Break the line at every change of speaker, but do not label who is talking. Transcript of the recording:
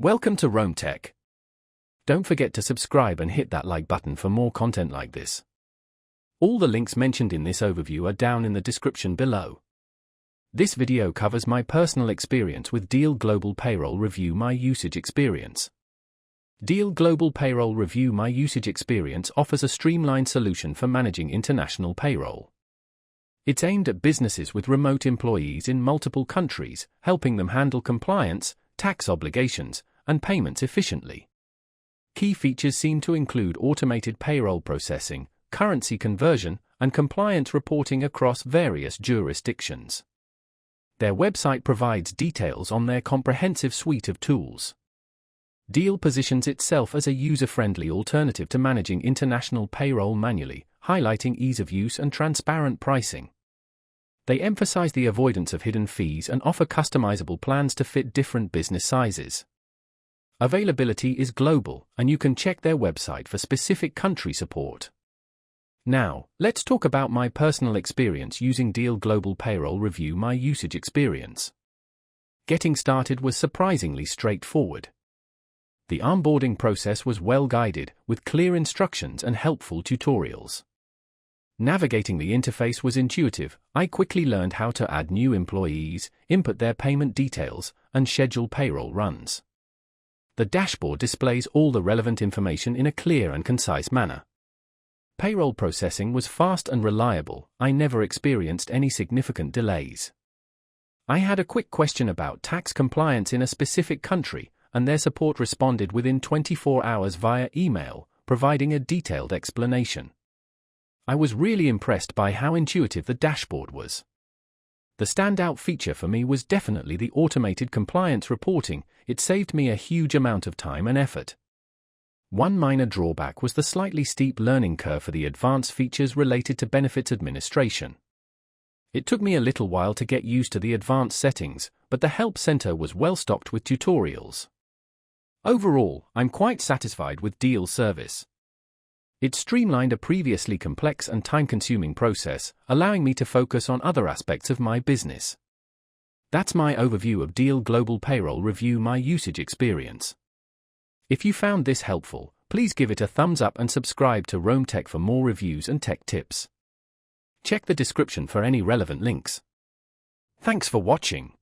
Welcome to Rome Tech. Don't forget to subscribe and hit that like button for more content like this. All the links mentioned in this overview are down in the description below. This video covers my personal experience with Deel Global Payroll Review My Usage Experience. Deel Global Payroll Review My Usage Experience offers a streamlined solution for managing international payroll. It's aimed at businesses with remote employees in multiple countries, helping them handle compliance, tax obligations, and payments efficiently. Key features seem to include automated payroll processing, currency conversion, and compliance reporting across various jurisdictions. Their website provides details on their comprehensive suite of tools. Deel positions itself as a user-friendly alternative to managing international payroll manually, highlighting ease of use and transparent pricing. They emphasize the avoidance of hidden fees and offer customizable plans to fit different business sizes. Availability is global, and you can check their website for specific country support. Now, let's talk about my personal experience using Deel Global Payroll Review My Usage Experience. Getting started was surprisingly straightforward. The onboarding process was well guided, with clear instructions and helpful tutorials. Navigating the interface was intuitive. I quickly learned how to add new employees, input their payment details, and schedule payroll runs. The dashboard displays all the relevant information in a clear and concise manner. Payroll processing was fast and reliable. I never experienced any significant delays. I had a quick question about tax compliance in a specific country, and their support responded within 24 hours via email, providing a detailed explanation. I was really impressed by how intuitive the dashboard was. The standout feature for me was definitely the automated compliance reporting. It saved me a huge amount of time and effort. One minor drawback was the slightly steep learning curve for the advanced features related to benefits administration. It took me a little while to get used to the advanced settings, but the help center was well stocked with tutorials. Overall, I'm quite satisfied with Deel's service. It streamlined a previously complex and time-consuming process, allowing me to focus on other aspects of my business. That's my overview of Deel Global Payroll Review My Usage Experience. If you found this helpful, please give it a thumbs up and subscribe to Rome Tech for more reviews and tech tips. Check the description for any relevant links. Thanks for watching.